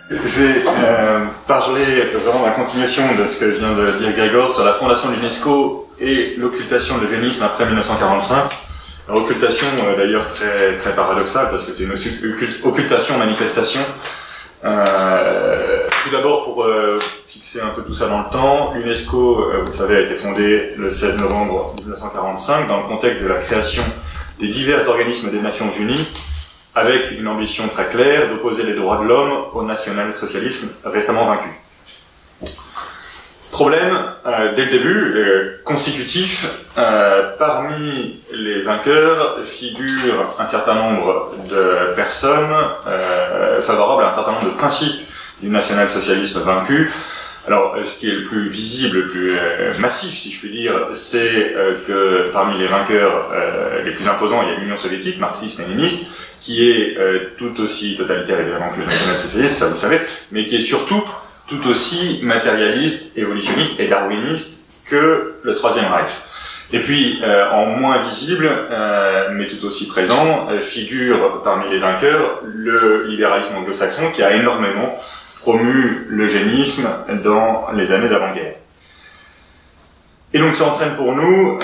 Je vais parler vraiment de la continuation de ce que vient de dire Grégor sur la fondation de l'UNESCO et l'occultation de l'eugénisme après 1945. L'occultation d'ailleurs très paradoxale parce que c'est une occultation-manifestation. Tout d'abord pour fixer un peu tout ça dans le temps, l'UNESCO, vous le savez, a été fondée le 16 novembre 1945 dans le contexte de la création des divers organismes des Nations Unies, avec une ambition très claire d'opposer les droits de l'homme au national-socialisme récemment vaincu. Problème, dès le début, constitutif, parmi les vainqueurs figure un certain nombre de personnes favorables à un certain nombre de principes du national-socialisme vaincu. Alors, ce qui est le plus visible, le plus massif, si je puis dire, c'est que parmi les vainqueurs les plus imposants, il y a l'Union soviétique, marxiste-léniniste, qui est tout aussi totalitaire évidemment que le national-socialiste, ça vous le savez, mais qui est surtout tout aussi matérialiste, évolutionniste et darwiniste que le Troisième Reich. Et puis, en moins visible, mais tout aussi présent, figure parmi les vainqueurs le libéralisme anglo-saxon qui a énormément promu l'eugénisme dans les années d'avant-guerre. Et donc ça entraîne pour nous,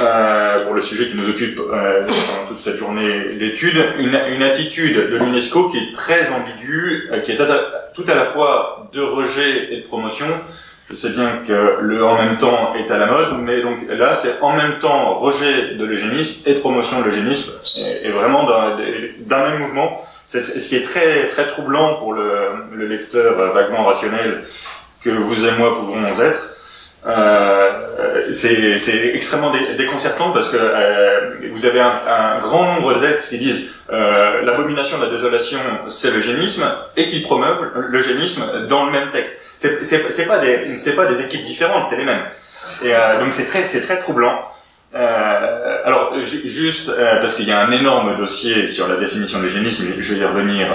pour le sujet qui nous occupe pendant toute cette journée d'études, une attitude de l'UNESCO qui est très ambiguë, qui est tout à la fois de rejet et de promotion. Je sais bien que le « en même temps » est à la mode, mais donc là c'est en même temps rejet de l'eugénisme et promotion de l'eugénisme, et vraiment d'un même mouvement. Ce qui est très troublant pour le lecteur vaguement rationnel que vous et moi pouvons être. C'est extrêmement déconcertant parce que vous avez un grand nombre de textes qui disent l'abomination de la désolation c'est l'eugénisme et qui promeuvent l'eugénisme dans le même texte. C'est pas des équipes différentes, c'est les mêmes. Et donc c'est très troublant. Alors juste parce qu'il y a un énorme dossier sur la définition de l'eugénisme, je vais y revenir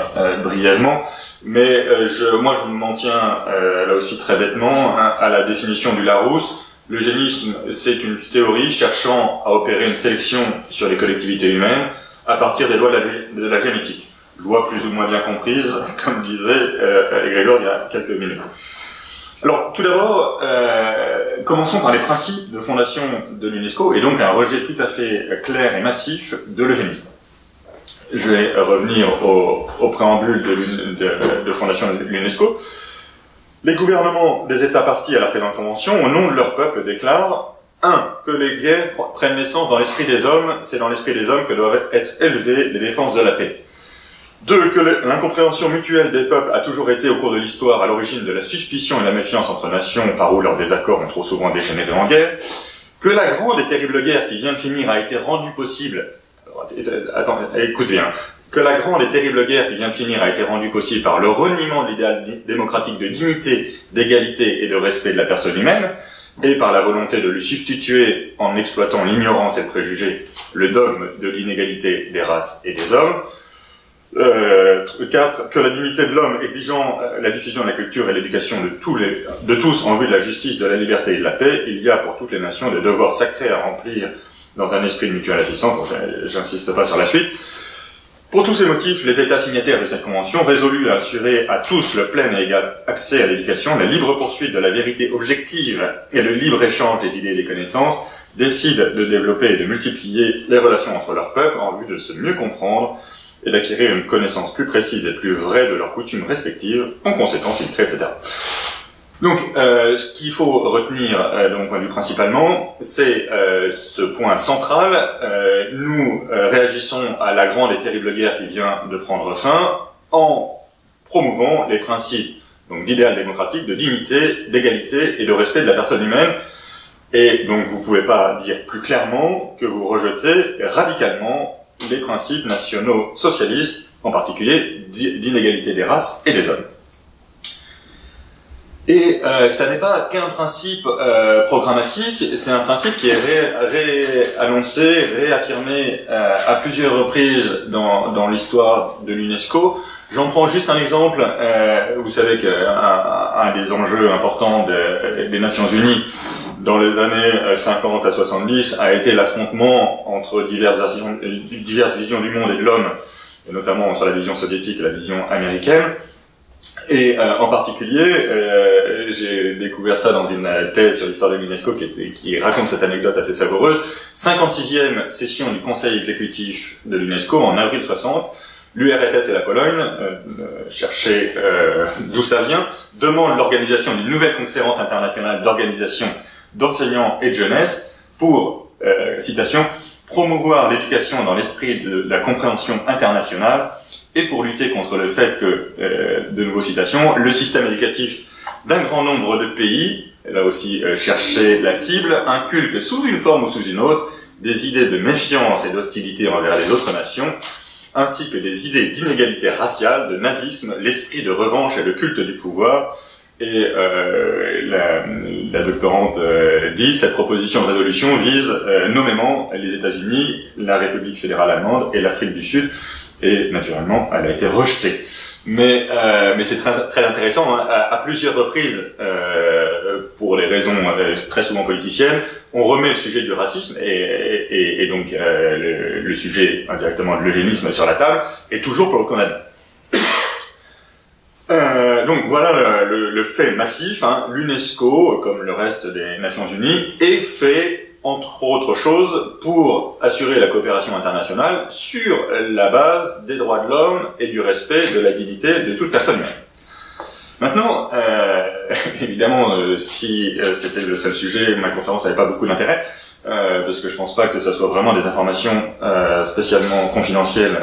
brièvement, mais moi je m'en tiens là aussi très bêtement à la définition du Larousse. L'eugénisme, c'est une théorie cherchant à opérer une sélection sur les collectivités humaines à partir des lois de la génétique, lois plus ou moins bien comprises, comme disait Grégor il y a quelques minutes. Alors, tout d'abord, commençons par les principes de fondation de l'UNESCO, et donc un rejet tout à fait clair et massif de l'eugénisme. Je vais revenir au préambule de fondation de l'UNESCO. Les gouvernements des États partis à la présente convention, au nom de leur peuple, déclarent 1. Que les guerres prennent naissance dans l'esprit des hommes, c'est dans l'esprit des hommes que doivent être élevées les défenses de la paix. 2. Que l'incompréhension mutuelle des peuples a toujours été au cours de l'histoire à l'origine de la suspicion et la méfiance entre nations par où leurs désaccords ont trop souvent dégénéré en guerre. Que la grande et terrible guerre qui vient de finir a été rendue possible... Attends, écoute bien. Que la grande et terrible guerre qui vient de finir a été rendue possible par le reniement de l'idéal démocratique de dignité, d'égalité et de respect de la personne humaine, et par la volonté de lui substituer, en exploitant l'ignorance et le préjugé, le dogme de l'inégalité des races et des hommes. 4. Que la dignité de l'homme exigeant la diffusion de la culture et l'éducation de tous en vue de la justice, de la liberté et de la paix, il y a pour toutes les nations des devoirs sacrés à remplir dans un esprit de mutuelle assistance, j'insiste pas sur la suite. Pour tous ces motifs, les États signataires de cette convention, résolus à assurer à tous le plein et égal accès à l'éducation, la libre poursuite de la vérité objective et le libre échange des idées et des connaissances, décident de développer et de multiplier les relations entre leurs peuples en vue de se mieux comprendre et d'acquérir une connaissance plus précise et plus vraie de leurs coutumes respectives, en conséquence ils créent, etc. Donc, ce qu'il faut retenir de mon point de vue principalement, c'est ce point central. Nous réagissons à la grande et terrible guerre qui vient de prendre fin en promouvant les principes donc d'idéal démocratique, de dignité, d'égalité et de respect de la personne humaine. Et donc, vous ne pouvez pas dire plus clairement que vous rejetez radicalement les principes nationaux socialistes, en particulier d'inégalité des races et des hommes. Et ça n'est pas qu'un principe programmatique, c'est un principe qui est annoncé, réaffirmé à plusieurs reprises dans l'histoire de l'UNESCO. J'en prends juste un exemple. Vous savez qu'un des enjeux importants des Nations Unies dans les années 50 à 70 a été l'affrontement entre diverses visions du monde et de l'homme, et notamment entre la vision soviétique et la vision américaine. Et en particulier, j'ai découvert ça dans une thèse sur l'histoire de l'UNESCO qui raconte cette anecdote assez savoureuse. 56e session du Conseil exécutif de l'UNESCO en avril 60. L'URSS et la Pologne, cherchez d'où ça vient, demandent l'organisation d'une nouvelle conférence internationale d'organisation d'enseignants et de jeunesse pour, citation, promouvoir l'éducation dans l'esprit de la compréhension internationale et pour lutter contre le fait que, de nouveau citation, le système éducatif d'un grand nombre de pays, là aussi chercher la cible, inculque sous une forme ou sous une autre des idées de méfiance et d'hostilité envers les autres nations, ainsi que des idées d'inégalité raciale, de nazisme, l'esprit de revanche et le culte du pouvoir. Et la doctorante dit, cette proposition de résolution vise nommément les États-Unis, la République fédérale allemande et l'Afrique du Sud. Et naturellement, elle a été rejetée. Mais c'est très intéressant, hein. À plusieurs reprises, pour des raisons très souvent politiciennes, on remet le sujet du racisme et donc le sujet indirectement de l'eugénisme sur la table, et toujours pour le condamner. Donc voilà le fait massif, hein. L'UNESCO, comme le reste des Nations Unies, est fait entre autres choses pour assurer la coopération internationale sur la base des droits de l'homme et du respect de la dignité de toute personne humaine. Maintenant, évidemment, si c'était le seul sujet, ma conférence n'avait pas beaucoup d'intérêt, parce que je pense pas que ça soit vraiment des informations spécialement confidentielles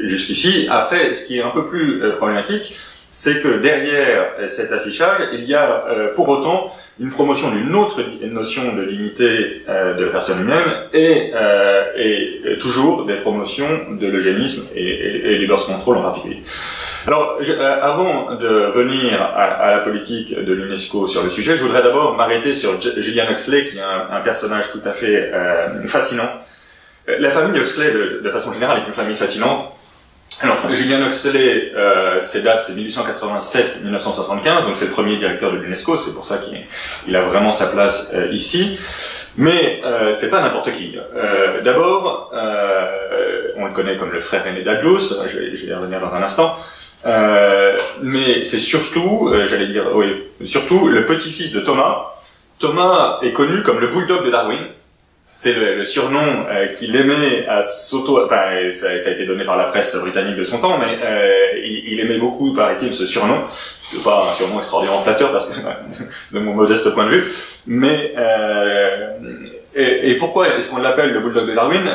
jusqu'ici. Après, ce qui est un peu plus problématique, c'est que derrière cet affichage, il y a pour autant une promotion d'une autre notion de dignité de la personne humaine et toujours des promotions de l'eugénisme et du birth control en particulier. Alors, avant de venir à la politique de l'UNESCO sur le sujet, je voudrais d'abord m'arrêter sur Julian Huxley, qui est un personnage tout à fait fascinant. La famille Huxley, de façon générale, est une famille fascinante. Alors, Julian Huxley, ses dates, c'est 1887-1975, donc c'est le premier directeur de l'UNESCO, c'est pour ça qu'il a vraiment sa place ici. Mais c'est pas n'importe qui. D'abord, on le connaît comme le frère aîné d'Aldous, je vais y revenir dans un instant. Mais c'est surtout, surtout le petit-fils de Thomas. Thomas est connu comme le bulldog de Darwin. C'est le surnom qu'il aimait à s'auto... Enfin, ça a été donné par la presse britannique de son temps, mais il aimait beaucoup, paraît-il, ce surnom. C'est pas un surnom extraordinairement flatteur, parce que de mon modeste point de vue. Mais et pourquoi est-ce qu'on l'appelle le bulldog de Darwin?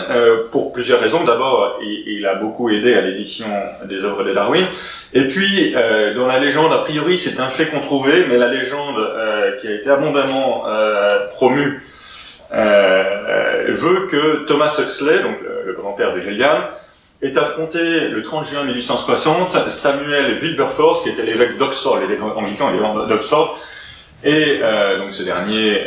Pour plusieurs raisons. D'abord, il a beaucoup aidé à l'édition des œuvres de Darwin. Et puis, dans la légende, a priori, c'est un fait qu'on trouvait, mais la légende qui a été abondamment promue veut que Thomas Huxley, donc le grand-père de Julian, ait affronté le 30 juin 1860 Samuel Wilberforce, qui était l'évêque d'Oxford, l'évêque anglican d'Oxford, et donc ce dernier,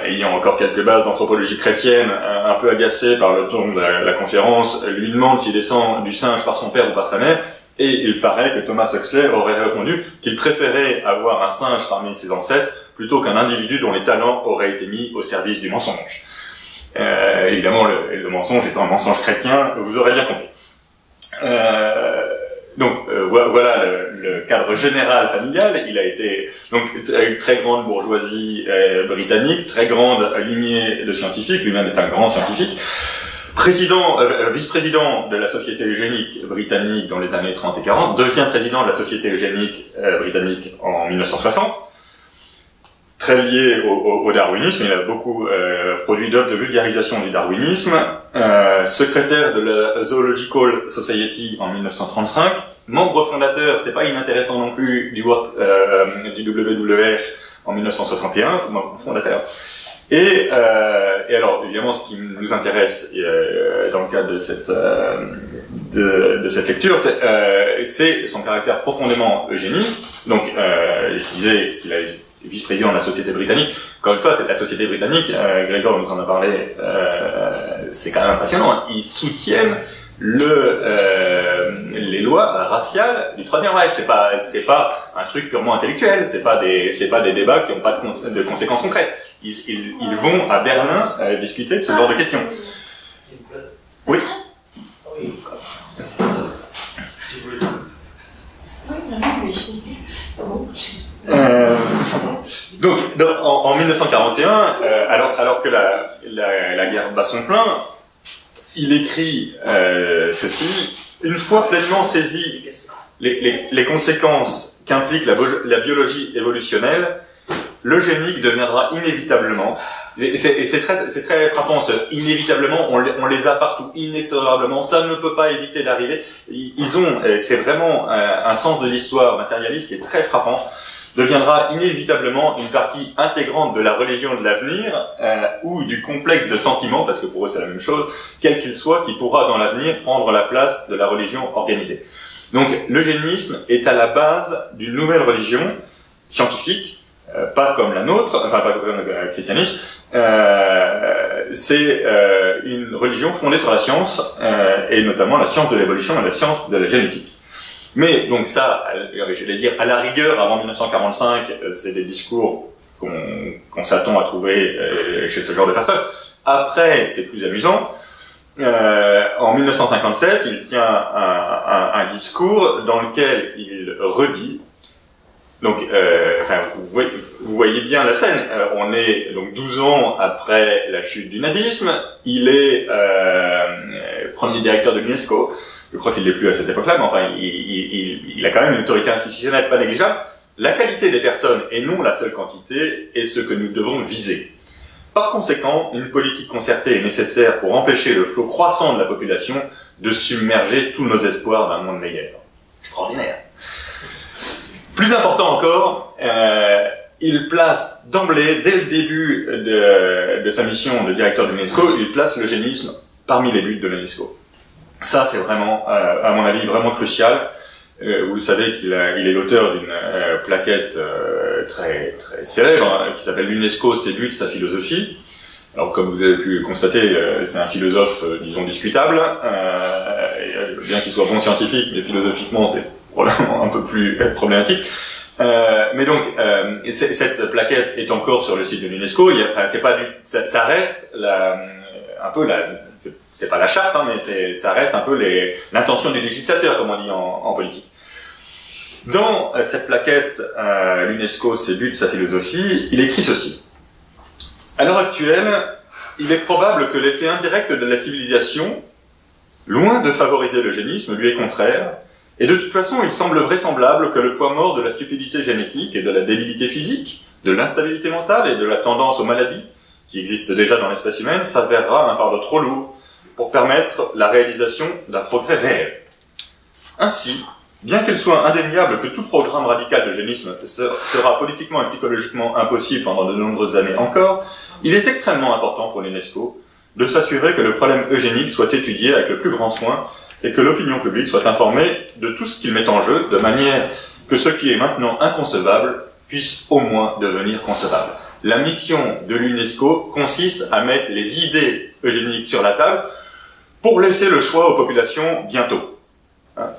ayant encore quelques bases d'anthropologie chrétienne, un peu agacé par le ton de la conférence, lui demande s'il descend du singe par son père ou par sa mère, et il paraît que Thomas Huxley aurait répondu qu'il préférait avoir un singe parmi ses ancêtres plutôt qu'un individu dont les talents auraient été mis au service du mensonge. Évidemment, le mensonge étant un mensonge chrétien, vous aurez bien compris. Donc voilà le cadre général familial. Il a été donc très grande bourgeoisie britannique, très grande lignée de scientifiques. Lui-même est un grand scientifique. Vice-président de la Société eugénique britannique dans les années 30 et 40, devient président de la Société eugénique britannique en 1960. Très lié au darwinisme, il a beaucoup produit d'œuvres de vulgarisation du darwinisme, secrétaire de la Zoological Society en 1935, membre fondateur, c'est pas inintéressant non plus, du WWF en 1961, membre fondateur. Et alors, évidemment, ce qui nous intéresse dans le cadre de cette lecture, c'est son caractère profondément eugéniste. Donc, je disais qu'il a vice-président de la Société britannique. Encore une fois, c'est la Société britannique, Gregor nous en a parlé, c'est quand même impressionnant. Ils soutiennent les lois raciales du Troisième Reich. C'est pas un truc purement intellectuel, c'est pas des débats qui n'ont pas de conséquences concrètes. Ils vont à Berlin discuter de ce genre de questions. Oui. Oui, en 1941, alors que la guerre bat son plein, il écrit ceci: une fois pleinement saisi les conséquences qu'implique la biologie évolutionnelle, l'eugénique deviendra inévitablement, et c'est très frappant, inévitablement, on les a partout, inexorablement, ça ne peut pas éviter d'arriver. Ils ont, c'est vraiment un sens de l'histoire matérialiste qui est très frappant, deviendra inévitablement une partie intégrante de la religion de l'avenir, ou du complexe de sentiments, parce que pour eux c'est la même chose, quel qu'il soit, qui pourra dans l'avenir prendre la place de la religion organisée. Donc l'eugénisme est à la base d'une nouvelle religion scientifique, pas comme la nôtre, enfin pas comme le christianisme, c'est une religion fondée sur la science, et notamment la science de l'évolution et la science de la génétique. Mais donc ça, j'allais dire, à la rigueur, avant 1945, c'est des discours qu'on s'attend à trouver chez ce genre de personnes. Après, c'est plus amusant. En 1957, il tient un discours dans lequel il redit. Donc, enfin, vous voyez bien la scène. On est donc 12 ans après la chute du nazisme. Il est premier directeur de l'UNESCO. Je crois qu'il l'est plus à cette époque-là, mais enfin, il a quand même une autorité institutionnelle pas négligeable. La qualité des personnes, et non la seule quantité, est ce que nous devons viser. Par conséquent, une politique concertée est nécessaire pour empêcher le flot croissant de la population de submerger tous nos espoirs d'un monde meilleur. Extraordinaire. Plus important encore, il place d'emblée, dès le début de sa mission de directeur de l'UNESCO, il place l'eugénisme parmi les buts de l'UNESCO. Ça, c'est vraiment, à mon avis, vraiment crucial. Vous savez qu'il est l'auteur d'une plaquette très célèbre, qui s'appelle l'UNESCO, ses buts, sa philosophie. Alors, comme vous avez pu constater, c'est un philosophe, disons, discutable. Bien qu'il soit bon scientifique, mais philosophiquement, c'est probablement un peu plus problématique. Mais donc, cette plaquette est encore sur le site de l'UNESCO. Ça reste un peu c'est pas la charte, hein, mais ça reste un peu l'intention du législateur, comme on dit en politique. Dans cette plaquette, l'UNESCO, ses buts, sa philosophie, il écrit ceci. À l'heure actuelle, il est probable que l'effet indirect de la civilisation, loin de favoriser l'eugénisme, lui est contraire, et de toute façon, il semble vraisemblable que le poids mort de la stupidité génétique et de la débilité physique, de l'instabilité mentale et de la tendance aux maladies, qui existent déjà dans l'espèce humaine, s'avérera un fardeau trop lourd pour permettre la réalisation d'un progrès réel. Ainsi, bien qu'il soit indéniable que tout programme radical d'eugénisme sera politiquement et psychologiquement impossible pendant de nombreuses années encore, il est extrêmement important pour l'UNESCO de s'assurer que le problème eugénique soit étudié avec le plus grand soin et que l'opinion publique soit informée de tout ce qu'il met en jeu, de manière que ce qui est maintenant inconcevable puisse au moins devenir concevable. La mission de l'UNESCO consiste à mettre les idées eugéniques sur la table pour laisser le choix aux populations bientôt.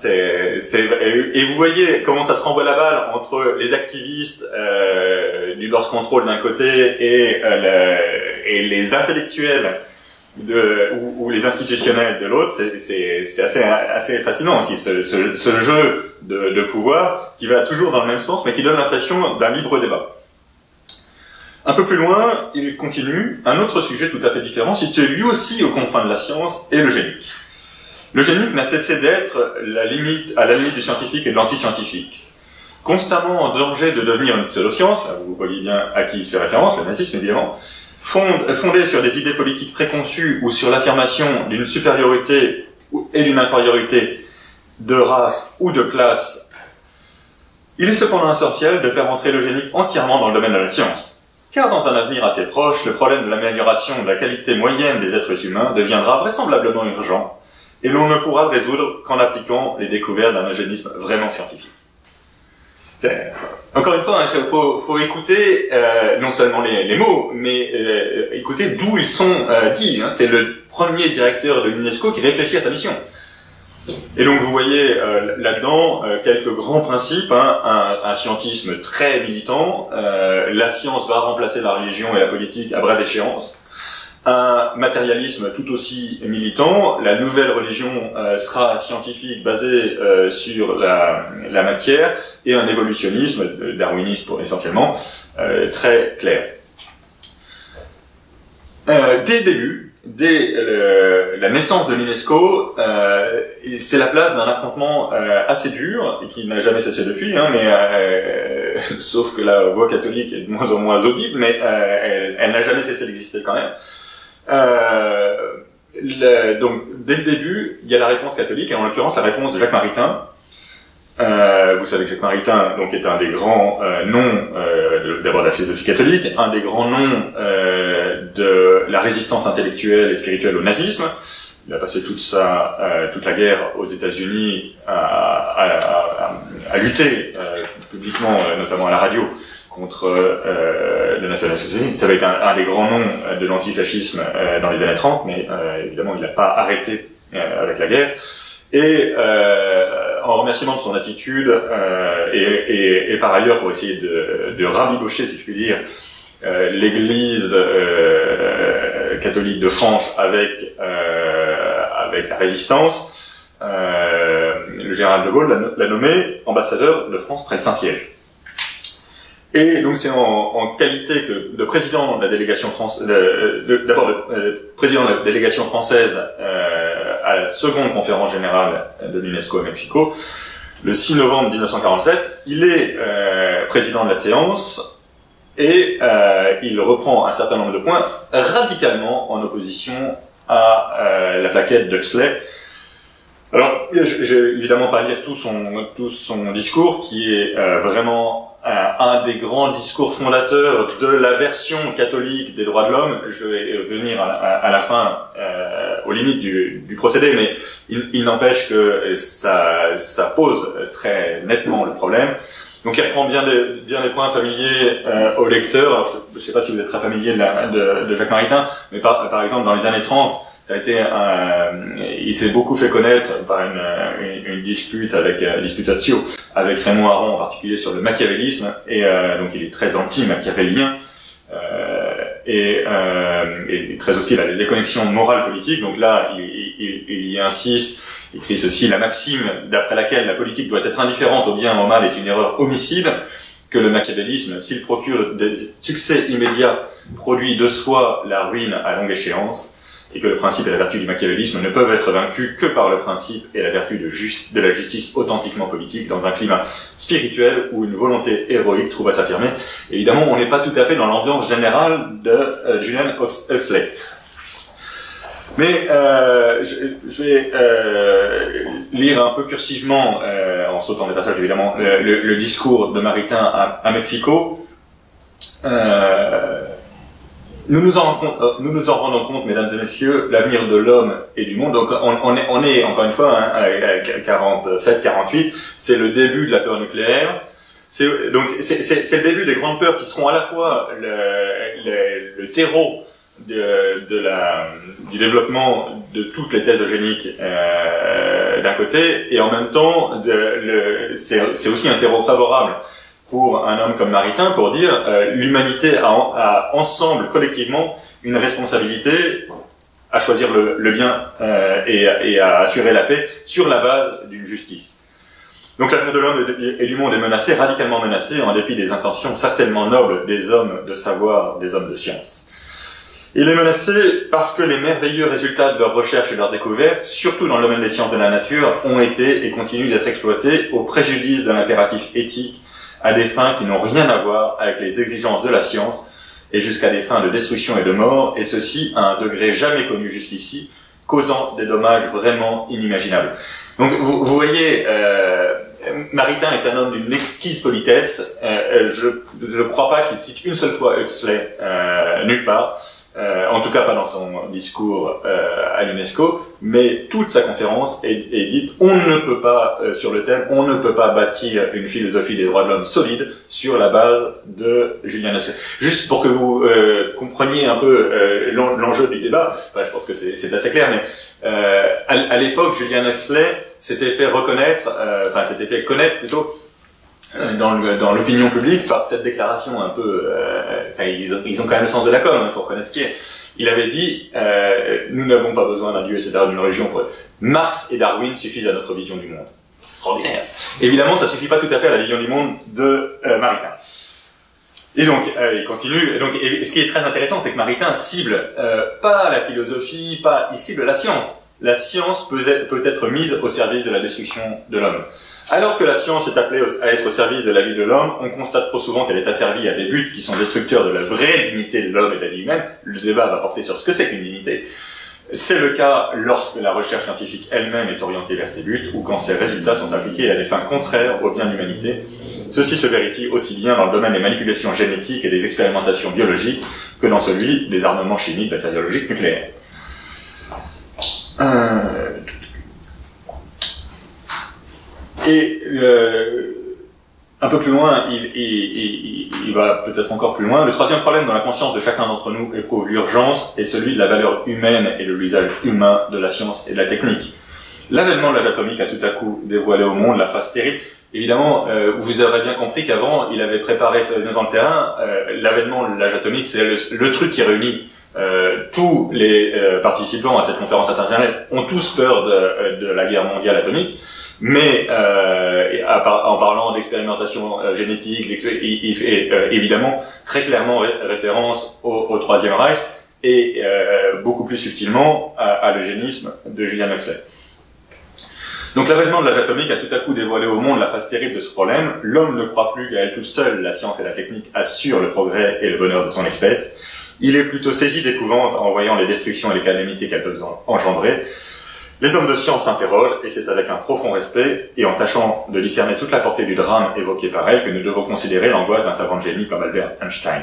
Et vous voyez comment ça se renvoie la balle entre les activistes du birth control d'un côté et les intellectuels ou les institutionnels de l'autre. C'est assez fascinant aussi, ce jeu de pouvoir qui va toujours dans le même sens, mais qui donne l'impression d'un libre débat. Un peu plus loin, il continue, un autre sujet tout à fait différent, situé lui aussi aux confins de la science, est l'eugénique. L'eugénique n'a cessé d'être à la limite du scientifique et de l'antiscientifique. Constamment en danger de devenir une pseudo-science, là vous voyez bien à qui il fait référence, le nazisme évidemment, fondée sur des idées politiques préconçues ou sur l'affirmation d'une supériorité et d'une infériorité de race ou de classe, il est cependant essentiel de faire entrer l'eugénique entièrement dans le domaine de la science. Car dans un avenir assez proche, le problème de l'amélioration de la qualité moyenne des êtres humains deviendra vraisemblablement urgent, et l'on ne pourra le résoudre qu'en appliquant les découvertes d'un eugénisme vraiment scientifique. Encore une fois, il faut écouter non seulement les mots, mais écouter d'où ils sont dits. C'est le premier directeur de l'UNESCO qui réfléchit à sa mission. Et donc vous voyez là-dedans quelques grands principes, un scientisme très militant, la science va remplacer la religion et la politique à brève échéance, un matérialisme tout aussi militant, la nouvelle religion sera scientifique basée sur la matière, et un évolutionnisme, darwiniste essentiellement, très clair. Dès le début, dès la naissance de l'UNESCO, c'est la place d'un affrontement assez dur, et qui n'a jamais cessé depuis, hein, mais sauf que la voix catholique est de moins en moins audible, mais elle n'a jamais cessé d'exister quand même. Donc, dès le début, il y a la réponse catholique, et en l'occurrence la réponse de Jacques Maritain. Vous savez que Jacques Maritain donc, est un des grands noms d'abord de la philosophie catholique, un des grands noms de la résistance intellectuelle et spirituelle au nazisme. Il a passé toute la guerre aux États-Unis à lutter publiquement, notamment à la radio, contre le national-socialisme. Ça avait été un des grands noms de l'antifascisme dans les années 30, mais évidemment il n'a pas arrêté avec la guerre. Et en remerciement de son attitude et par ailleurs pour essayer de rabibocher, si je puis dire, l'Église catholique de France avec la résistance, le général de Gaulle l'a nommé ambassadeur de France près Saint-Siège. Et donc c'est en qualité de président de la délégation française, président de la délégation française à la seconde conférence générale de l'UNESCO à Mexico, le 6 novembre 1947, il est président de la séance et il reprend un certain nombre de points radicalement en opposition à la plaquette d'Huxley. Alors, je vais évidemment pas lire tout son discours qui est vraiment un des grands discours fondateurs de la version catholique des droits de l'homme. Je vais venir à la fin aux limites du procédé, mais il n'empêche que ça pose très nettement le problème. Donc il reprend bien des points familiers aux lecteurs. Je ne sais pas si vous êtes très familier de Jacques Maritain, mais par exemple dans les années 30, ça a été il s'est beaucoup fait connaître par une dispute disputatio avec Raymond Aron en particulier sur le machiavélisme, et donc il est très anti-machiavélien et très hostile à la déconnexion morale politique. Donc là, il y insiste, il écrit ceci: la maxime d'après laquelle la politique doit être indifférente au bien et au mal est une erreur homicide, que le machiavélisme, s'il procure des succès immédiats, produit de soi la ruine à longue échéance, et que le principe et la vertu du machiavélisme ne peuvent être vaincus que par le principe et la vertu de la justice authentiquement politique dans un climat spirituel où une volonté héroïque trouve à s'affirmer. Évidemment, on n'est pas tout à fait dans l'ambiance générale de Julian Huxley. Mais je vais lire un peu cursivement, en sautant des passages évidemment, le discours de Maritain à Mexico. Nous nous en rendons compte, mesdames et messieurs, l'avenir de l'homme et du monde. Donc on est encore une fois à 47-48, c'est le début de la peur nucléaire. C'est le début des grandes peurs qui seront à la fois le terreau du développement de toutes les thèses eugéniques d'un côté, et en même temps c'est aussi un terreau favorable pour un homme comme Maritain pour dire l'humanité a ensemble, collectivement, une responsabilité à choisir le bien et à assurer la paix sur la base d'une justice. Donc l'avenir de l'homme et du monde est menacé, radicalement menacé, en dépit des intentions certainement nobles des hommes de savoir, des hommes de science. Il est menacé parce que les merveilleux résultats de leurs recherches et de leurs découvertes, surtout dans le domaine des sciences de la nature, ont été et continuent d'être exploités au préjudice d'un impératif éthique, à des fins qui n'ont rien à voir avec les exigences de la science, et jusqu'à des fins de destruction et de mort, et ceci à un degré jamais connu jusqu'ici, causant des dommages vraiment inimaginables. Donc vous voyez, Maritain est un homme d'une exquise politesse. Je ne crois pas qu'il cite une seule fois Huxley nulle part. En tout cas pas dans son discours à l'UNESCO, mais toute sa conférence est dite on ne peut pas, sur le thème, on ne peut pas bâtir une philosophie des droits de l'homme solide sur la base de Julian Huxley. Juste pour que vous compreniez un peu l'enjeu du débat, je pense que c'est assez clair, mais à l'époque, Julian Huxley s'était fait s'était fait connaître plutôt dans l'opinion publique par cette déclaration un peu ils ont quand même le sens de la com, il faut reconnaître ce qui est. Il avait dit nous n'avons pas besoin d'un dieu, etc., d'une religion. Marx et Darwin suffisent à notre vision du monde. Extraordinaire. Évidemment, ça suffit pas tout à fait à la vision du monde de Maritain. Et donc, il continue. Et ce qui est très intéressant, c'est que Maritain cible pas la philosophie, il cible la science. La science peut être mise au service de la destruction de l'homme. Alors que la science est appelée à être au service de la vie de l'homme, on constate trop souvent qu'elle est asservie à des buts qui sont destructeurs de la vraie dignité de l'homme et de la vie humaine. Le débat va porter sur ce que c'est qu'une dignité. C'est le cas lorsque la recherche scientifique elle-même est orientée vers ces buts ou quand ses résultats sont appliqués à des fins contraires au bien de l'humanité. Ceci se vérifie aussi bien dans le domaine des manipulations génétiques et des expérimentations biologiques que dans celui des armements chimiques, bactériologiques, nucléaires. Et un peu plus loin, il va peut-être encore plus loin. Le troisième problème dans la conscience de chacun d'entre nous éprouve l'urgence est celui de la valeur humaine et de l'usage humain de la science et de la technique. L'avènement de l'âge atomique a tout à coup dévoilé au monde la face terrible. Évidemment, vous aurez bien compris qu'avant, il avait préparé ça dans le terrain. L'avènement de l'âge atomique, c'est le truc qui réunit tous les participants à cette conférence internationale ont tous peur de la guerre mondiale atomique. Mais en parlant d'expérimentation génétique, il fait évidemment très clairement référence au Troisième Reich et beaucoup plus subtilement à l'eugénisme de Julian Huxley. Donc l'avènement de l'âge atomique a tout à coup dévoilé au monde la face terrible de ce problème. L'homme ne croit plus qu'à elle toute seule, la science et la technique assurent le progrès et le bonheur de son espèce. Il est plutôt saisi d'épouvante en voyant les destructions et les calamités qu'elles peuvent engendrer. Les hommes de science s'interrogent, et c'est avec un profond respect, et en tâchant de discerner toute la portée du drame évoqué par elle, que nous devons considérer l'angoisse d'un savant de génie comme Albert Einstein.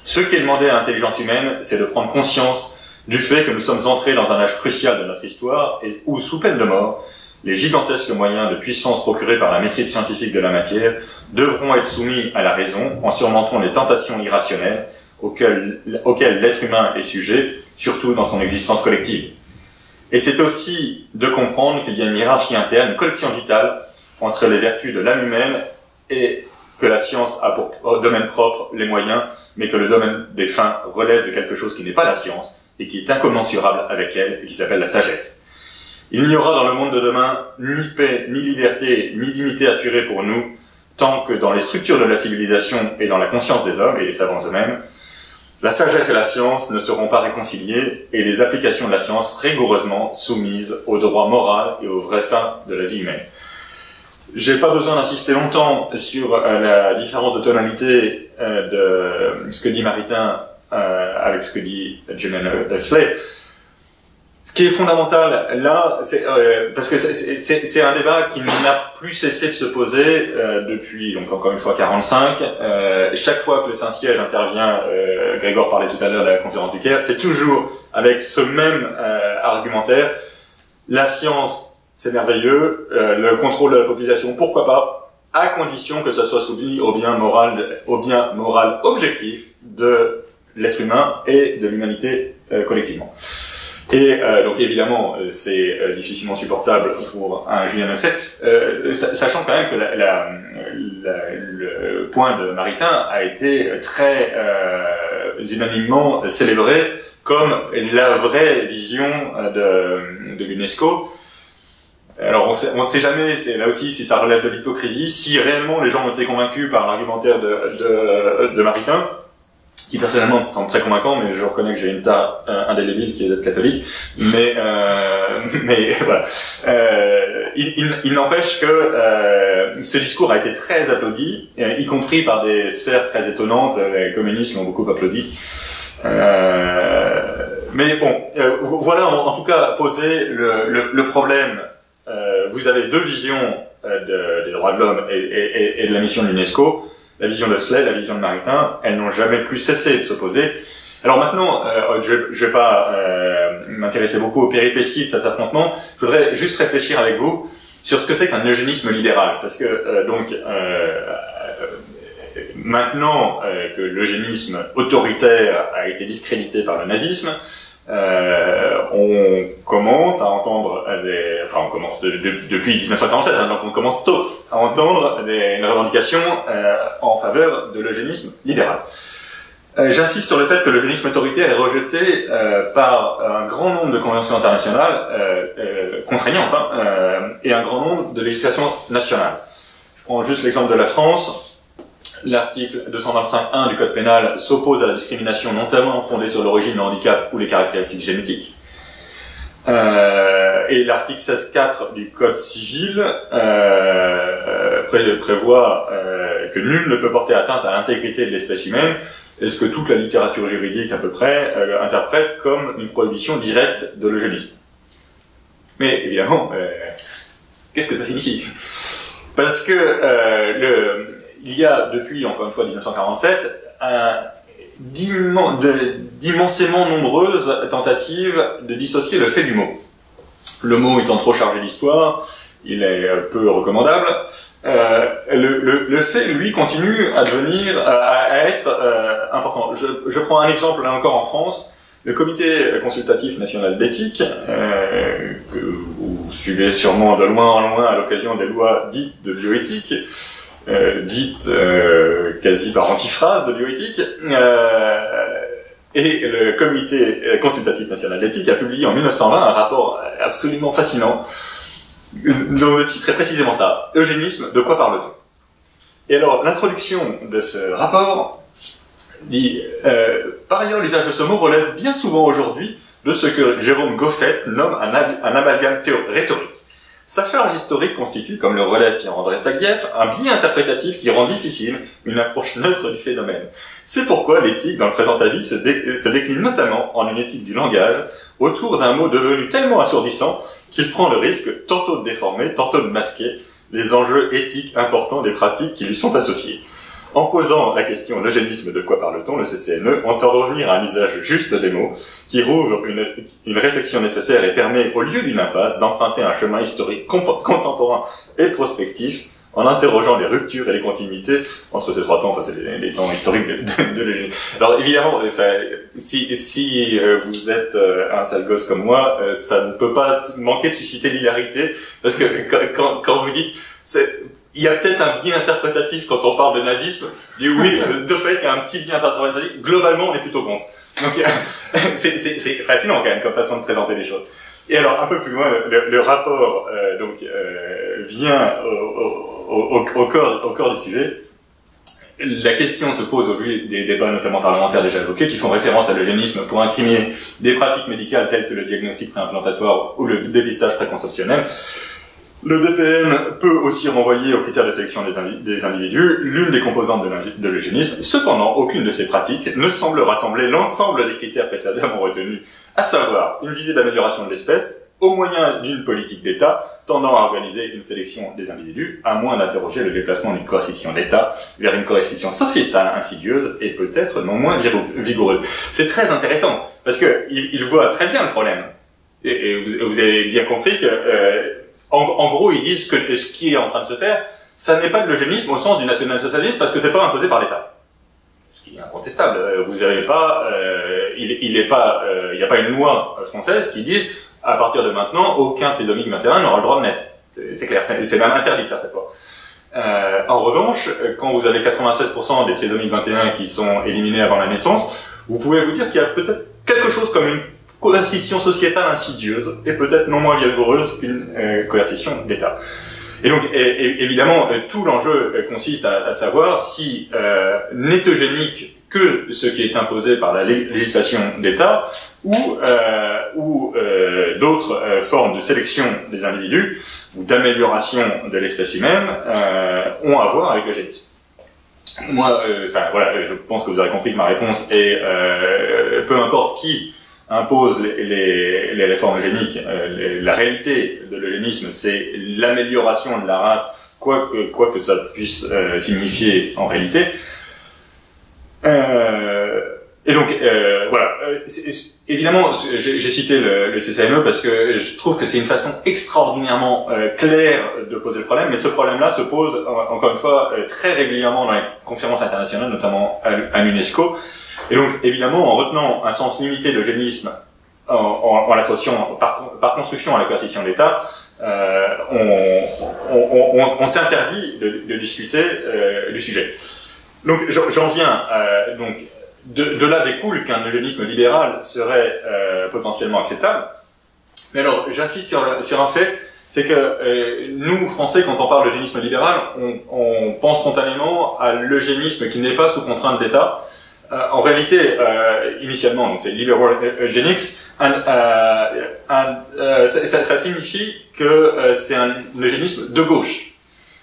Ce qui est demandé à l'intelligence humaine, c'est de prendre conscience du fait que nous sommes entrés dans un âge crucial de notre histoire, et où, sous peine de mort, les gigantesques moyens de puissance procurés par la maîtrise scientifique de la matière devront être soumis à la raison en surmontant les tentations irrationnelles auxquelles l'être humain est sujet, surtout dans son existence collective. Et c'est aussi de comprendre qu'il y a une hiérarchie interne, une collection vitale entre les vertus de l'âme humaine et que la science a pour domaine propre les moyens, mais que le domaine des fins relève de quelque chose qui n'est pas la science et qui est incommensurable avec elle et qui s'appelle la sagesse. Il n'y aura dans le monde de demain ni paix, ni liberté, ni dignité assurée pour nous tant que dans les structures de la civilisation et dans la conscience des hommes et des savants eux-mêmes, la sagesse et la science ne seront pas réconciliées et les applications de la science rigoureusement soumises au droit moral et aux vraies fins de la vie humaine. J'ai pas besoin d'insister longtemps sur la différence de tonalité de ce que dit Maritain avec ce que dit Julian Huxley. Ce qui est fondamental là, c'est parce que c'est un débat qui n'a plus cessé de se poser depuis, donc encore une fois, 45. Chaque fois que le Saint-Siège intervient, Grégor parlait tout à l'heure de la conférence du Caire, c'est toujours avec ce même argumentaire. La science, c'est merveilleux. Le contrôle de la population, pourquoi pas, à condition que ça soit soumis au bien moral objectif de l'être humain et de l'humanité collectivement. Et donc évidemment, c'est difficilement supportable pour un Julian Huxley, sachant quand même que le point de Maritain a été très unanimement célébré comme la vraie vision de l'UNESCO. Alors on sait jamais, c'est là aussi si ça relève de l'hypocrisie, si réellement les gens ont été convaincus par l'argumentaire de Maritain, qui personnellement me semble très convaincant, mais je reconnais que j'ai une tare indélébile qui est d'être catholique. Mais voilà. Il n'empêche que ce discours a été très applaudi, y compris par des sphères très étonnantes. Les communistes l'ont beaucoup applaudi. Mais bon, voilà en tout cas posé le problème. Vous avez deux visions des droits de l'homme et de la mission de l'UNESCO. La vision de Huxley, la vision de Maritain, elles n'ont jamais plus cessé de s'opposer. Alors maintenant, je vais pas m'intéresser beaucoup aux péripéties de cet affrontement. Je voudrais juste réfléchir avec vous sur ce que c'est qu'un eugénisme libéral, parce que maintenant que l'eugénisme autoritaire a été discrédité par le nazisme, on commence à entendre on commence depuis 1947, donc on commence tôt à entendre une revendication en faveur de l'eugénisme libéral. J'insiste sur le fait que l'eugénisme autoritaire est rejeté par un grand nombre de conventions internationales contraignantes et un grand nombre de législations nationales. Je prends juste l'exemple de la France. l'article 225.1 du Code pénal s'oppose à la discrimination notamment fondée sur l'origine, le handicap ou les caractéristiques génétiques. Et l'article 16.4 du Code civil prévoit que nul ne peut porter atteinte à l'intégrité de l'espèce humaine, et ce que toute la littérature juridique à peu près interprète comme une prohibition directe de l'eugénisme. Mais évidemment, qu'est-ce que ça signifie? Parce que il y a depuis, encore une fois, 1947, d'immensément nombreuses tentatives de dissocier le fait du mot. Le mot étant trop chargé d'histoire, il est peu recommandable. Le fait, lui, continue à devenir, à être important. Je prends un exemple là encore en France. Le Comité consultatif national d'éthique, que vous suivez sûrement de loin en loin à l'occasion des lois dites de bioéthique, dites quasi par antiphrase de bioéthique, et le Comité consultatif national d'éthique a publié en 1920 un rapport absolument fascinant dont le titre est précisément ça: Eugénisme, de quoi parle-t-on? Et alors, l'introduction de ce rapport dit par ailleurs, l'usage de ce mot relève bien souvent aujourd'hui de ce que Jérôme Goffet nomme un amalgame rhétorique. Sa charge historique constitue, comme le relève Pierre-André Taguieff, un biais interprétatif qui rend difficile une approche neutre du phénomène. C'est pourquoi l'éthique, dans le présent avis, se décline notamment en une éthique du langage, autour d'un mot devenu tellement assourdissant qu'il prend le risque tantôt de déformer, tantôt de masquer les enjeux éthiques importants des pratiques qui lui sont associées. En posant la question « l'eugénisme, de quoi parle-t-on ?», le CCNE entend revenir à un usage juste des mots qui rouvre une réflexion nécessaire et permet, au lieu d'une impasse, d'emprunter un chemin historique contemporain et prospectif en interrogeant les ruptures et les continuités entre ces trois temps, enfin c'est les temps historiques de l'eugénisme. Alors évidemment, si vous êtes un sale gosse comme moi, ça ne peut pas manquer de susciter l'hilarité, parce que quand vous dites... Il y a peut-être un biais interprétatif quand on parle de nazisme. Du oui, de fait, il y a un petit biais interprétatif. Globalement, on est plutôt contre. Donc, c'est fascinant quand même comme façon de présenter les choses. Et alors, un peu plus loin, le rapport vient au cœur du sujet. La question se pose au vu des débats notamment parlementaires déjà évoqués qui font référence à l'eugénisme pour incriminer des pratiques médicales telles que le diagnostic préimplantatoire ou le dépistage préconceptionnel. Le DPN peut aussi renvoyer aux critères de sélection des individus, l'une des composantes de l'eugénisme. Cependant, aucune de ces pratiques ne semble rassembler l'ensemble des critères précédemment retenus, à savoir une visée d'amélioration de l'espèce, au moyen d'une politique d'État tendant à organiser une sélection des individus, à moins d'interroger le déplacement d'une coercition d'État vers une coercition sociétale insidieuse et peut-être non moins vigoureuse. C'est très intéressant, parce que il voit très bien le problème. Et vous avez bien compris que... En gros, ils disent que ce qui est en train de se faire, ça n'est pas de l'eugénisme au sens du national-socialisme parce que c'est pas imposé par l'État. Ce qui est incontestable. Vous avez pas, il n'y a pas une loi française qui dise à partir de maintenant, aucun trisomique 21 n'aura le droit de naître. C'est clair, c'est même interdit de faire cette loi. En revanche, quand vous avez 96% des trisomiques 21 qui sont éliminés avant la naissance, vous pouvez vous dire qu'il y a peut-être quelque chose comme une coercition sociétale insidieuse et peut-être non moins vigoureuse qu'une coercition d'État. Et donc, évidemment, tout l'enjeu consiste à savoir si n'est eugénique que ce qui est imposé par la législation d'État ou d'autres formes de sélection des individus ou d'amélioration de l'espèce humaine ont à voir avec l'eugénisme. Moi, voilà, je pense que vous aurez compris que ma réponse est peu importe qui impose les réformes eugéniques, la réalité de l'eugénisme, c'est l'amélioration de la race, quoi que ça puisse signifier en réalité. Et donc, voilà. Évidemment, j'ai cité le CCNE parce que je trouve que c'est une façon extraordinairement claire de poser le problème, mais ce problème-là se pose, encore une fois, très régulièrement dans les conférences internationales, notamment à l'UNESCO. Et donc, évidemment, en retenant un sens limité de l'eugénisme, en l'associant par construction à la coercition d'État, on s'interdit de discuter du sujet. Donc, j'en viens, donc, de là découle qu'un eugénisme libéral serait potentiellement acceptable. Mais alors, j'insiste sur un fait, c'est que nous, Français, quand on parle d'eugénisme libéral, on pense spontanément à l'eugénisme qui n'est pas sous contrainte d'État. En réalité, initialement, donc c'est liberal eugenics, ça signifie que c'est un eugénisme de gauche.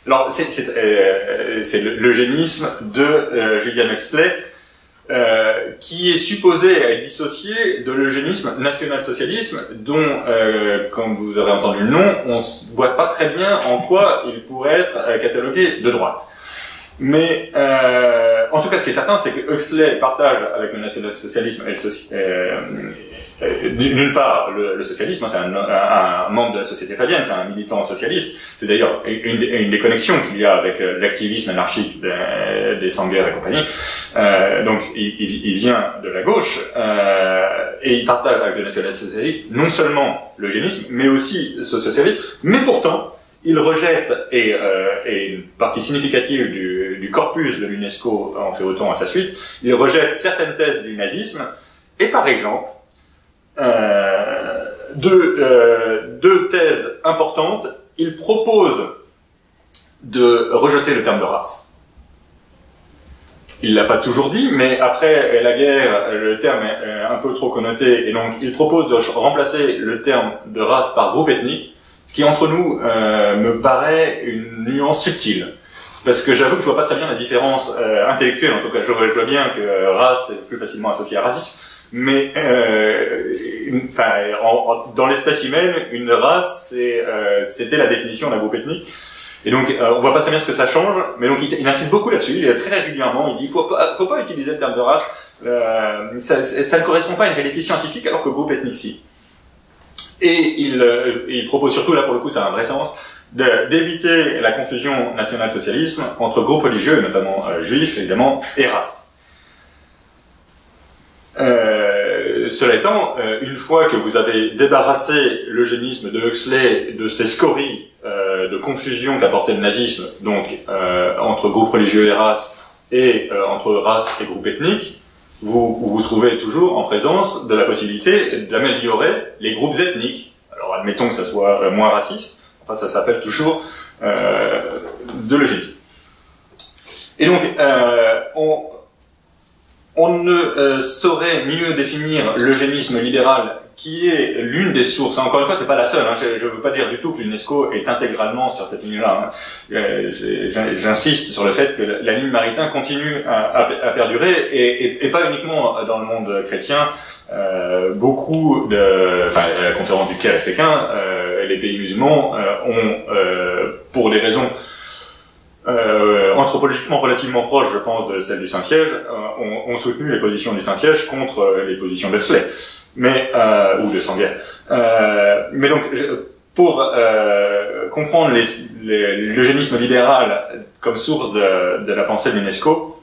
Alors, c'est l'eugénisme de Julian Huxley, qui est supposé être dissocié de l'eugénisme national-socialisme, dont, comme vous aurez entendu le nom, on ne voit pas très bien en quoi il pourrait être catalogué de droite. Mais en tout cas, ce qui est certain, c'est que Huxley partage avec le national-socialisme d'une part le socialisme, c'est un membre de la société fabienne, c'est un militant socialiste. C'est d'ailleurs une des connexions qu'il y a avec l'activisme anarchique des Sanger et compagnie. Donc il vient de la gauche et il partage avec le national-socialisme non seulement l'eugénisme, mais aussi ce socialisme. Mais pourtant, il rejette, et une partie significative du corpus de l'UNESCO en fait autant à sa suite, il rejette certaines thèses du nazisme, et par exemple, deux thèses importantes, il propose de rejeter le terme de race. Il l'a pas toujours dit, mais après la guerre, le terme est un peu trop connoté, et donc il propose de remplacer le terme de race par groupe ethnique, ce qui, entre nous, me paraît une nuance subtile. Parce que j'avoue que je vois pas très bien la différence intellectuelle, en tout cas. Je vois bien que race est plus facilement associé à racisme. Mais dans l'espèce humaine, une race, c'était la définition d'un groupe ethnique. Et donc, on voit pas très bien ce que ça change. Mais donc, il insiste beaucoup là-dessus. Très régulièrement, il dit faut pas utiliser le terme de race. Ça ne correspond pas à une réalité scientifique, alors que groupe ethnique, si. Et il propose surtout, là pour le coup ça a un vrai sens, d'éviter la confusion national-socialisme entre groupes religieux, et notamment juifs évidemment, et race. Cela étant, une fois que vous avez débarrassé l'eugénisme de Huxley de ces scories de confusion qu'apportait le nazisme, donc entre groupes religieux et race, et entre race et groupe ethnique, vous trouvez toujours en présence de la possibilité d'améliorer les groupes ethniques. Alors admettons que ça soit moins raciste, enfin ça s'appelle toujours de l'eugénisme. Et donc on ne saurait mieux définir l'eugénisme libéral, qui est l'une des sources. Encore une fois, c'est pas la seule. Hein. Je veux pas dire du tout que l'UNESCO est intégralement sur cette ligne-là. Hein. J'insiste sur le fait que la ligne Maritain continue à perdurer, et pas uniquement dans le monde chrétien. Beaucoup la conférence du Caire à Pékin, les pays musulmans ont, pour des raisons anthropologiquement relativement proches, je pense, de celles du Saint-Siège, ont soutenu les positions du Saint-Siège contre les positions d'Huxley. Mais ou de Sanger. Mais donc, pour comprendre l'eugénisme libéral comme source de la pensée de l'UNESCO,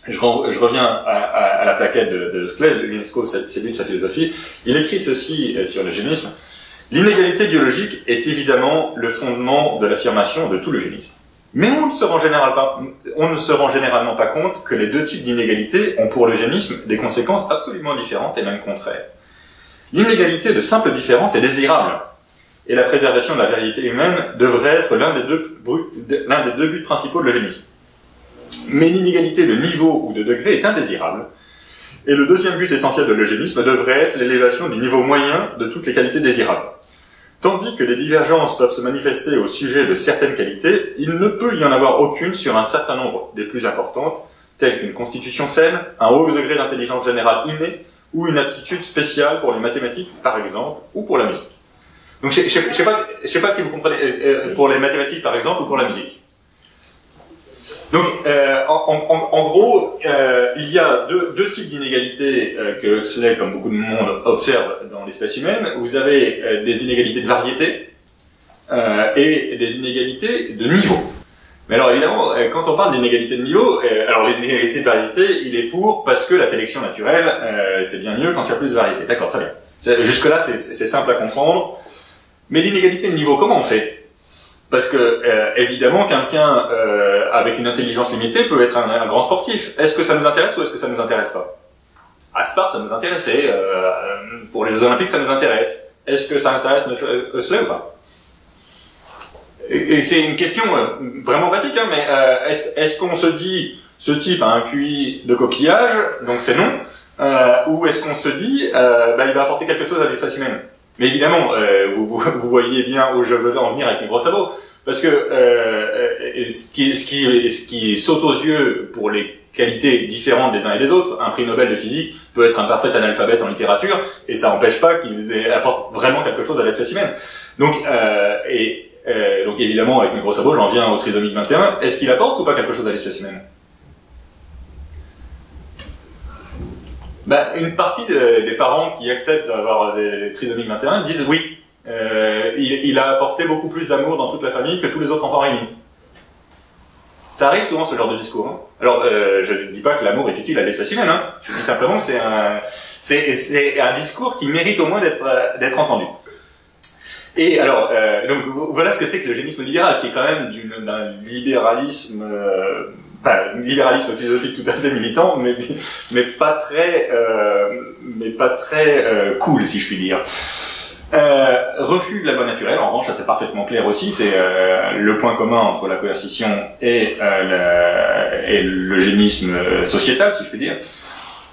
je reviens à la plaquette de Huxley. L'UNESCO, c'est lui de sa philosophie. Il écrit ceci sur l'eugénisme: l'inégalité biologique est évidemment le fondement de l'affirmation de tout l'eugénisme. Mais on ne se rend généralement pas compte que les deux types d'inégalités ont pour l'eugénisme des conséquences absolument différentes et même contraires. L'inégalité de simple différence est désirable, et la préservation de la vérité humaine devrait être l'un des deux buts principaux de l'eugénisme. Mais l'inégalité de niveau ou de degré est indésirable, et le deuxième but essentiel de l'eugénisme devrait être l'élévation du niveau moyen de toutes les qualités désirables. Tandis que les divergences peuvent se manifester au sujet de certaines qualités, il ne peut y en avoir aucune sur un certain nombre des plus importantes, telles qu'une constitution saine, un haut degré d'intelligence générale innée, ou une aptitude spéciale pour les mathématiques, par exemple, ou pour la musique. Donc, je sais pas si vous comprenez, pour les mathématiques, par exemple, ou pour la musique. Donc, en gros, il y a deux types d'inégalités que Huxley, comme beaucoup de monde, observe dans l'espèce humaine. Vous avez des inégalités de variété et des inégalités de niveau. Mais alors évidemment, quand on parle d'inégalité de niveau, alors les inégalités de variété, il est pour, parce que la sélection naturelle, c'est bien mieux quand il y a plus de variété. D'accord, très bien. Jusque-là, c'est simple à comprendre. Mais l'inégalité de niveau, comment on fait? Parce que, évidemment, quelqu'un avec une intelligence limitée peut être un grand sportif. Est-ce que ça nous intéresse ou est-ce que ça nous intéresse pas? À Sparte, ça nous intéressait. Pour les Jeux Olympiques, ça nous intéresse. Est-ce que ça intéresse M. Huxley ou pas? et c'est une question vraiment basique, hein, mais est-ce qu'on se dit ce type a un QI de coquillage, donc c'est non, ou est-ce qu'on se dit il va apporter quelque chose à l'espèce humaine? Mais évidemment, vous voyez bien où je veux en venir avec mes gros sabots, parce que ce qui saute aux yeux pour les qualités différentes des uns et des autres, un prix Nobel de physique peut être un parfait analphabète en littérature, et ça n'empêche pas qu'il apporte vraiment quelque chose à l'espèce humaine. Donc, donc évidemment, avec mes gros sabots, j'en viens au trisomique 21. Est-ce qu'il apporte ou pas quelque chose à l'espèce humaine? Une partie des parents qui acceptent d'avoir des trisomiques 21 disent oui, il a apporté beaucoup plus d'amour dans toute la famille que tous les autres enfants réunis. Ça arrive souvent ce genre de discours. Hein. Alors, je ne dis pas que l'amour est utile à l'espèce humaine. Hein. Je dis simplement que c'est un discours qui mérite au moins d'être entendu. Et alors, donc voilà ce que c'est que l'eugénisme libéral, qui est quand même d'un libéralisme, libéralisme philosophique tout à fait militant, mais pas très cool, si je puis dire. Refus de la loi naturelle, en revanche, ça c'est parfaitement clair aussi, c'est le point commun entre la coercition et l'eugénisme sociétal, si je puis dire.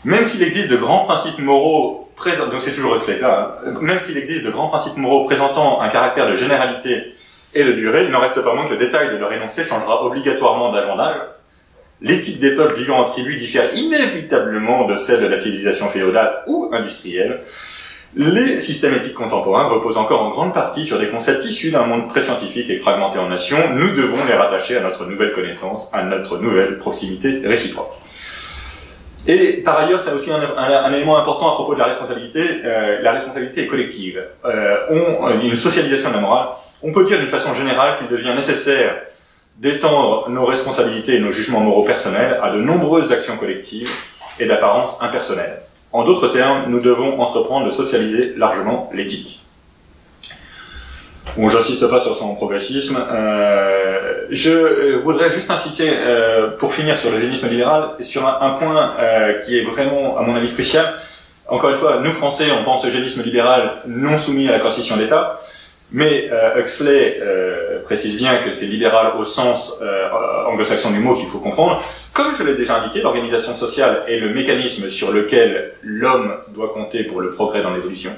Même s'il existe de grands principes moraux présents, donc c'est toujours Huxley là, même s'il existe de grands principes moraux présentant un caractère de généralité et de durée, il n'en reste pas moins que le détail de leur énoncé changera obligatoirement d'âge en âge. L'éthique des peuples vivant en tribu diffère inévitablement de celle de la civilisation féodale ou industrielle. Les systèmes éthiques contemporains reposent encore en grande partie sur des concepts issus d'un monde pré-scientifique et fragmenté en nations. Nous devons les rattacher à notre nouvelle connaissance, à notre nouvelle proximité réciproque. Et par ailleurs, c'est aussi un élément important à propos de la responsabilité. La responsabilité est collective. Une socialisation de la morale. On peut dire d'une façon générale qu'il devient nécessaire d'étendre nos responsabilités et nos jugements moraux personnels à de nombreuses actions collectives et d'apparence impersonnelle. En d'autres termes, nous devons entreprendre de socialiser largement l'éthique. Bon, j'insiste pas sur son progressisme. Je voudrais juste insister, pour finir sur l'eugénisme libéral, sur un point qui est vraiment, à mon avis, crucial. Encore une fois, nous Français, on pense eugénisme libéral non soumis à la coercition d'État, mais Huxley précise bien que c'est libéral au sens anglo-saxon du mot qu'il faut comprendre. Comme je l'ai déjà indiqué, l'organisation sociale est le mécanisme sur lequel l'homme doit compter pour le progrès dans l'évolution.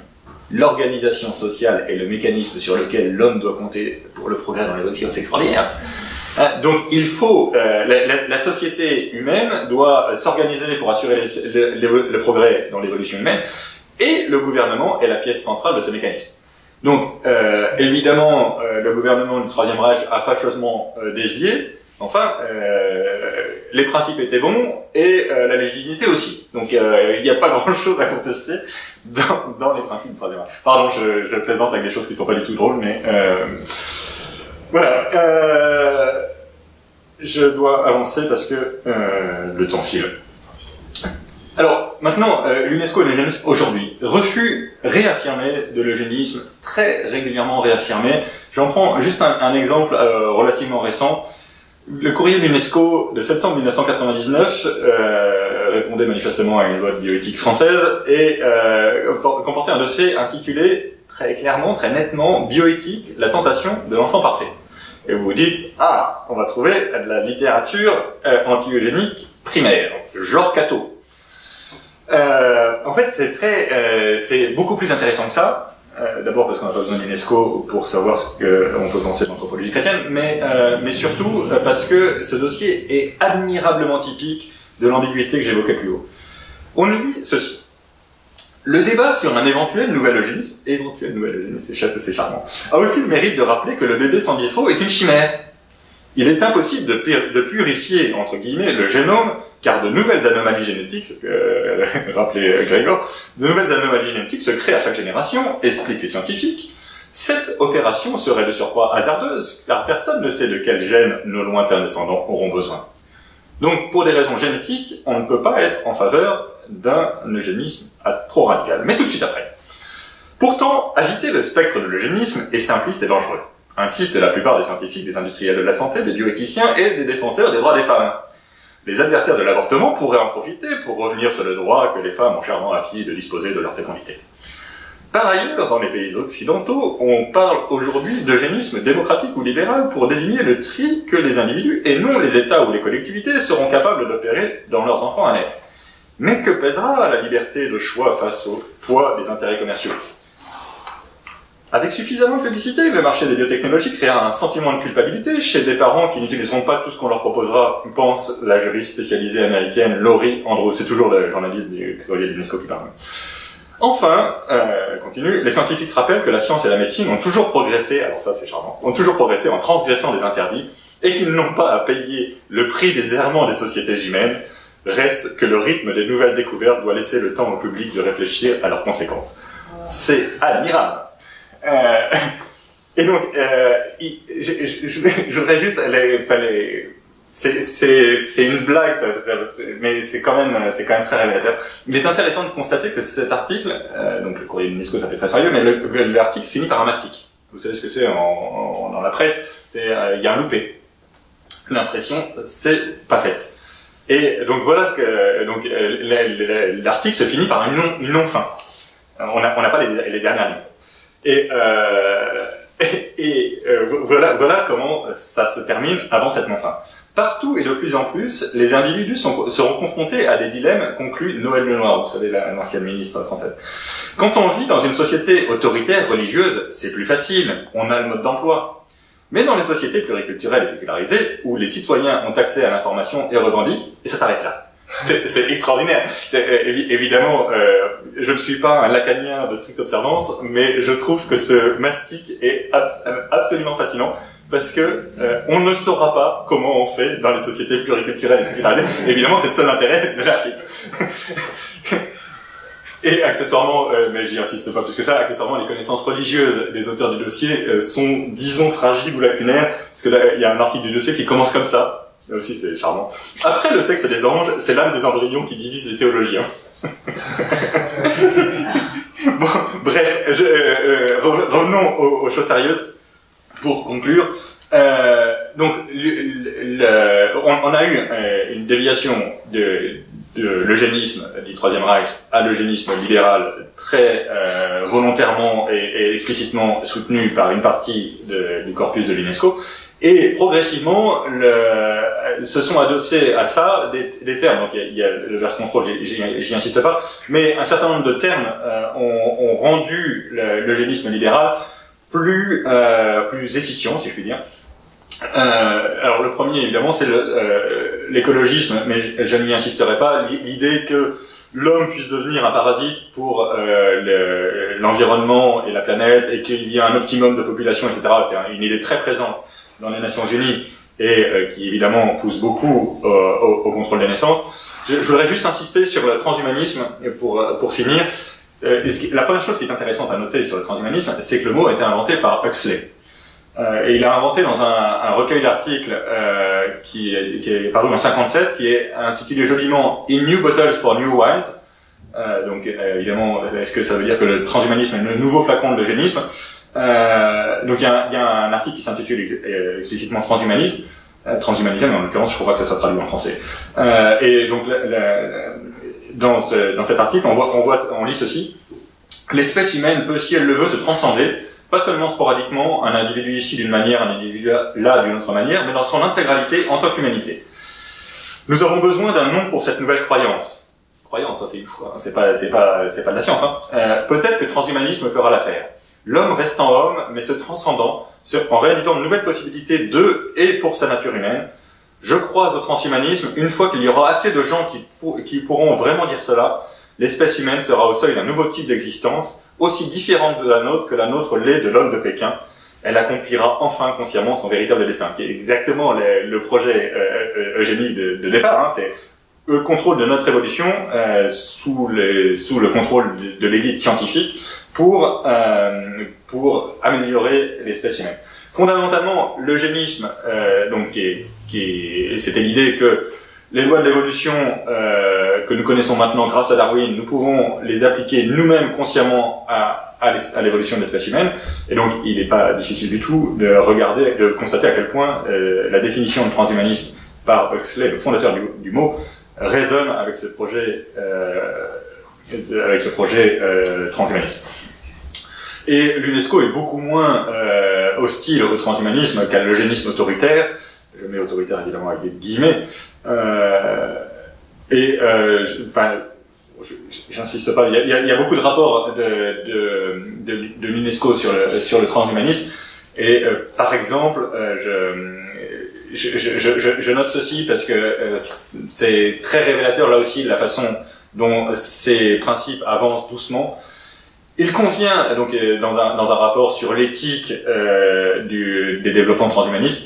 L'organisation sociale est le mécanisme sur lequel l'homme doit compter pour le progrès dans l'évolution. C'est extraordinaire. Donc il faut, la société humaine doit s'organiser pour assurer le progrès dans l'évolution humaine, et le gouvernement est la pièce centrale de ce mécanisme. Donc évidemment, le gouvernement du Troisième Reich a fâcheusement dévié. Enfin, les principes étaient bons et la légitimité aussi. Donc il n'y a pas grand-chose à contester dans les principes du Troisième Reich. Pardon, je plaisante avec des choses qui ne sont pas du tout drôles, mais voilà. Je dois avancer parce que le temps file. Alors, maintenant, l'UNESCO et l'eugénisme aujourd'hui. Refus réaffirmé de l'eugénisme, très régulièrement réaffirmé. J'en prends juste un exemple relativement récent. Le courrier de l'UNESCO de septembre 1999 répondait manifestement à une loi de bioéthique française et comportait un dossier intitulé très clairement, très nettement, Bioéthique, la tentation de l'enfant parfait. Et vous vous dites, on va trouver de la littérature anti-eugénique primaire, genre Cato. En fait, c'est beaucoup plus intéressant que ça. D'abord parce qu'on n'a pas besoin d'UNESCO pour savoir ce qu'on peut penser de l'anthropologie chrétienne, mais surtout parce que ce dossier est admirablement typique de l'ambiguïté que j'évoquais plus haut. On nous dit ceci. Le débat sur un éventuel nouvel eugénisme, c'est charmant, a aussi le mérite de rappeler que le bébé sans défaut est une chimère. Il est impossible de purifier, entre guillemets, le génome, car de nouvelles anomalies génétiques, ce que rappelait Grégor, de nouvelles anomalies génétiques se créent à chaque génération, expliquent les scientifiques. Cette opération serait de surcroît hasardeuse, car personne ne sait de quels gènes nos lointains descendants auront besoin. Donc, pour des raisons génétiques, on ne peut pas être en faveur d'un eugénisme trop radical. Mais tout de suite après. Pourtant, agiter le spectre de l'eugénisme est simpliste et dangereux. Insistent la plupart des scientifiques, des industriels de la santé, des bioéthiciens et des défenseurs des droits des femmes. Les adversaires de l'avortement pourraient en profiter pour revenir sur le droit que les femmes ont chèrement acquis de disposer de leur fécondité. Par ailleurs, dans les pays occidentaux, on parle aujourd'hui d'eugénisme démocratique ou libéral pour désigner le tri que les individus, et non les États ou les collectivités, seront capables d'opérer dans leurs enfants à naître. Mais que pèsera la liberté de choix face au poids des intérêts commerciaux? Avec suffisamment de publicité, le marché des biotechnologies créera un sentiment de culpabilité chez des parents qui n'utiliseront pas tout ce qu'on leur proposera, pense la juriste spécialisée américaine Laurie Andrews. C'est toujours le journaliste du courrier de l'UNESCO qui parle. Enfin, continue, les scientifiques rappellent que la science et la médecine ont toujours progressé, alors ça c'est charmant, ont toujours progressé en transgressant des interdits, et qu'ils n'ont pas à payer le prix des errements des sociétés humaines. Reste que le rythme des nouvelles découvertes doit laisser le temps au public de réfléchir à leurs conséquences. C'est admirable. Et donc, je voudrais juste c'est une blague, mais c'est quand même très révélateur. Il est intéressant de constater que cet article, donc le courrier de l'UNESCO, ça fait très sérieux, mais l'article finit par un mastic. Vous savez ce que c'est dans la presse? C'est il y a un loupé. L'impression, c'est pas faite. Et donc voilà ce que l'article se finit par une non-fin. On n'a pas les dernières lignes. Voilà comment ça se termine avant cette non-fin. Partout et de plus en plus, les individus seront confrontés à des dilemmes, conclut Noël Lenoir, vous savez, l'ancienne ministre française. Quand on vit dans une société autoritaire, religieuse, c'est plus facile, on a le mode d'emploi. Mais dans les sociétés pluriculturelles et sécularisées, où les citoyens ont accès à l'information et revendiquent, et ça s'arrête là. C'est extraordinaire. Évidemment, je ne suis pas un lacanien de stricte observance, mais je trouve que ce mastic est absolument fascinant, parce que on ne saura pas comment on fait dans les sociétés pluriculturelles et sécularisées. Évidemment, c'est le seul intérêt de l'article. Et accessoirement, mais j'y insiste pas plus que ça, accessoirement, les connaissances religieuses des auteurs du dossier sont, disons, fragiles ou lacunaires, parce que là, il y a un article du dossier qui commence comme ça. Là aussi, c'est charmant. Après le sexe des anges, c'est l'âme des embryons qui divise les théologiens. Bon, bref, revenons aux choses sérieuses. Pour conclure, donc, on a eu une déviation de l'eugénisme du Troisième Reich à l'eugénisme libéral très volontairement et explicitement soutenu par une partie du corpus de l'UNESCO. Et progressivement, se sont adossés à ça des termes. Donc il y a le verse contrôle, j'y insiste pas, mais un certain nombre de termes ont rendu l'eugénisme libéral plus efficient, si je puis dire. Alors le premier, évidemment, c'est l'écologisme, mais je n'y insisterai pas. L'idée que l'homme puisse devenir un parasite pour l'environnement et la planète, et qu'il y a un optimum de population, etc. C'est une idée très présente dans les Nations Unies et qui évidemment pousse beaucoup au contrôle des naissances. Je voudrais juste insister sur le transhumanisme pour finir. La première chose qui est intéressante à noter sur le transhumanisme, c'est que le mot a été inventé par Huxley. Et il l'a inventé dans un recueil d'articles qui est paru en 57, qui est intitulé joliment In New Bottles for New Wines. Donc évidemment, est-ce que ça veut dire que le transhumanisme est le nouveau flacon de l'eugénisme? Donc il y a un article qui s'intitule explicitement transhumanisme, mais en l'occurrence je crois pas que ça soit traduit en français. Et donc dans cet article on lit ceci: l'espèce humaine peut, si elle le veut, se transcender, pas seulement sporadiquement, un individu ici d'une manière, un individu là d'une autre manière, mais dans son intégralité en tant qu'humanité. Nous avons besoin d'un nom pour cette nouvelle croyance. Croyance, ça c'est une foi, hein, c'est pas de la science. Hein. Peut-être que transhumanisme fera l'affaire. L'homme restant homme, mais se transcendant, en réalisant de nouvelles possibilités de et pour sa nature humaine. Je crois au transhumanisme, une fois qu'il y aura assez de gens qui pourront vraiment dire cela, l'espèce humaine sera au seuil d'un nouveau type d'existence, aussi différente de la nôtre que la nôtre l'est de l'homme de Pékin. Elle accomplira enfin consciemment son véritable destin, qui est exactement le projet eugénique de départ. Hein, c'est le contrôle de notre évolution sous le contrôle de l'élite scientifique pour améliorer l'espèce humaine. Fondamentalement, l'eugénisme, donc c'était l'idée que les lois de l'évolution que nous connaissons maintenant grâce à Darwin, nous pouvons les appliquer nous-mêmes consciemment à l'évolution de l'espèce humaine. Et donc, il n'est pas difficile du tout de constater à quel point la définition de transhumanisme par Huxley, le fondateur du mot, résonne avec ce projet transhumaniste. Et l'UNESCO est beaucoup moins hostile au transhumanisme qu'à l'eugénisme autoritaire. Je mets autoritaire évidemment avec des guillemets. J'insiste pas. Il y a beaucoup de rapports de l'UNESCO sur le transhumanisme. Et par exemple, je note ceci parce que c'est très révélateur là aussi de la façon dont ces principes avancent doucement. Il convient, donc dans un rapport sur l'éthique des développements transhumanistes,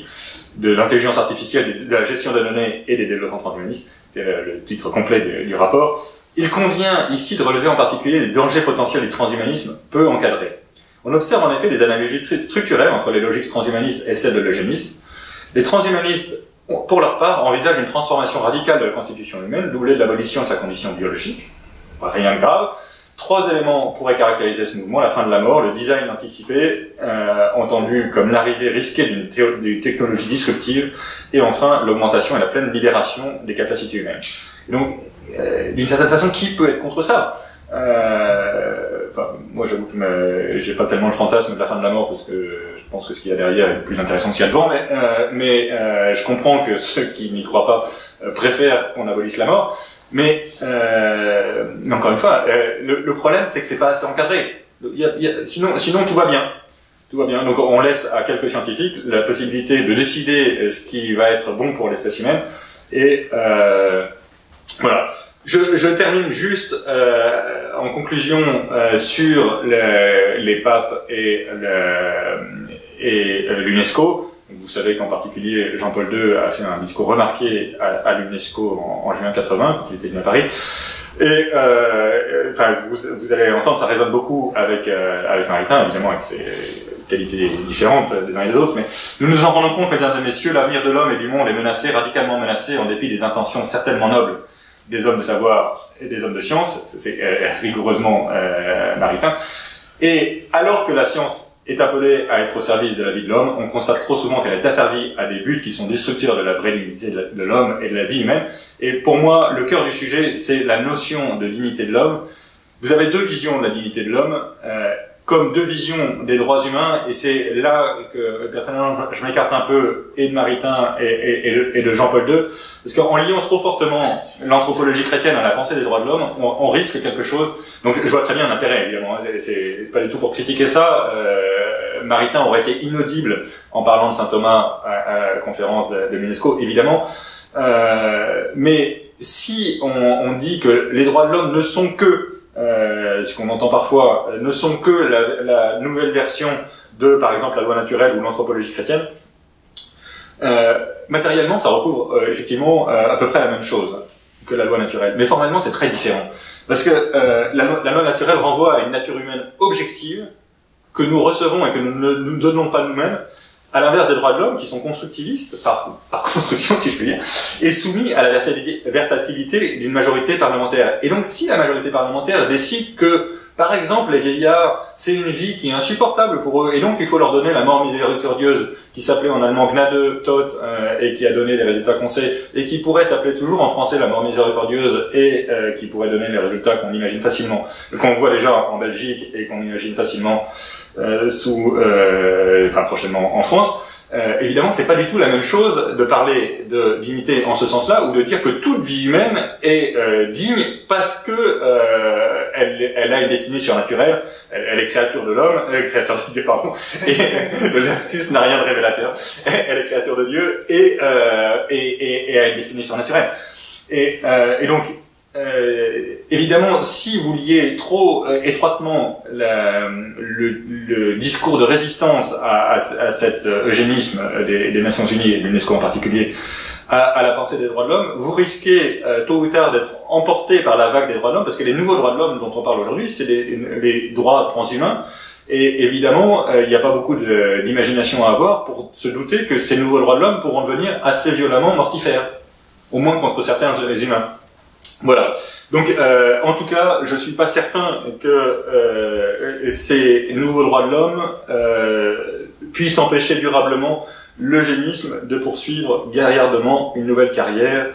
de l'intelligence artificielle, de la gestion des données et des développements transhumanistes, c'est le titre complet du rapport, il convient ici de relever en particulier les dangers potentiels du transhumanisme peu encadrés. On observe en effet des analogies structurelles entre les logiques transhumanistes et celles de l'eugénisme. Les transhumanistes, pour leur part, envisagent une transformation radicale de la constitution humaine, doublée de l'abolition de sa condition biologique. Rien de grave. 3 éléments pourraient caractériser ce mouvement: la fin de la mort, le design anticipé, entendu comme l'arrivée risquée d'une technologie disruptive, et enfin l'augmentation et la pleine libération des capacités humaines. Et donc, d'une certaine façon, qui peut être contre ça? Moi j'avoue que j'ai pas tellement le fantasme de la fin de la mort, parce que je pense que ce qu'il y a derrière est plus intéressant que ce qu'il y a devant, mais je comprends que ceux qui n'y croient pas préfèrent qu'on abolisse la mort. Mais encore une fois, le problème c'est que c'est pas assez encadré. Sinon tout va bien. Tout va bien. Donc on laisse à quelques scientifiques la possibilité de décider ce qui va être bon pour l'espèce humaine. Et voilà. Je termine juste en conclusion sur les papes et l'UNESCO. Vous savez qu'en particulier Jean-Paul II a fait un discours remarqué à l'UNESCO en juin 80 quand il était venu à Paris. Et vous allez entendre, ça résonne beaucoup avec Maritain, évidemment avec ses qualités différentes des uns et des autres, mais nous nous en rendons compte, mesdames et messieurs, l'avenir de l'homme et du monde est menacé, radicalement menacé, en dépit des intentions certainement nobles des hommes de savoir et des hommes de science. C'est rigoureusement Maritain. Et alors que la science est appelée à être au service de la vie de l'homme, on constate trop souvent qu'elle est asservie à des buts qui sont destructeurs de la vraie dignité de l'homme et de la vie humaine. Et pour moi, le cœur du sujet, c'est la notion de dignité de l'homme. Vous avez 2 visions de la dignité de l'homme, comme 2 visions des droits humains, et c'est là que personnellement je m'écarte un peu et de Maritain et de Jean-Paul II, parce qu'en liant trop fortement l'anthropologie chrétienne à la pensée des droits de l'homme, on risque quelque chose. Donc je vois très bien l'intérêt, évidemment, c'est pas du tout pour critiquer ça. Maritain aurait été inaudible en parlant de saint Thomas à la conférence de l'UNESCO, évidemment. Mais si on dit que les droits de l'homme ne sont que ce qu'on entend parfois, ne sont que la nouvelle version de, par exemple, la loi naturelle ou l'anthropologie chrétienne, matériellement, ça recouvre effectivement à peu près la même chose que la loi naturelle. Mais formellement, c'est très différent. Parce que la loi naturelle renvoie à une nature humaine objective que nous recevons et que nous ne nous donnons pas nous-mêmes, à l'inverse des droits de l'homme qui sont constructivistes, par construction si je puis dire, et soumis à la versatilité d'une majorité parlementaire. Et donc si la majorité parlementaire décide que, par exemple, les vieillards, c'est une vie qui est insupportable pour eux, et donc il faut leur donner la mort miséricordieuse, qui s'appelait en allemand Gnade Tod, et qui a donné les résultats qu'on sait, et qui pourrait s'appeler toujours en français la mort miséricordieuse, et qui pourrait donner les résultats qu'on imagine facilement, qu'on voit déjà en Belgique, et qu'on imagine facilement prochainement en France. Évidemment, c'est pas du tout la même chose de parler de dignité en ce sens-là, ou de dire que toute vie humaine est digne parce que elle a une destinée surnaturelle, elle est créature de l'homme, créature de Dieu, pardon, et le lapsus n'a rien de révélateur. Elle est créature de Dieu et a une destinée surnaturelle. Et donc évidemment, si vous liez trop étroitement le discours de résistance à cet eugénisme des Nations Unies et de l'UNESCO en particulier à la pensée des droits de l'homme, vous risquez tôt ou tard d'être emporté par la vague des droits de l'homme, parce que les nouveaux droits de l'homme dont on parle aujourd'hui, c'est les droits transhumains. Et évidemment, il n'y a pas beaucoup d'imagination à avoir pour se douter que ces nouveaux droits de l'homme pourront devenir assez violemment mortifères, au moins contre certains humains. Voilà. Donc, en tout cas, je suis pas certain que ces nouveaux droits de l'homme puissent empêcher durablement l'eugénisme de poursuivre guerriardement une nouvelle carrière.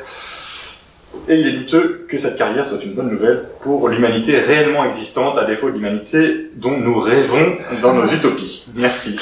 Et il est douteux que cette carrière soit une bonne nouvelle pour l'humanité réellement existante, à défaut de l'humanité dont nous rêvons dans nos utopies. Merci.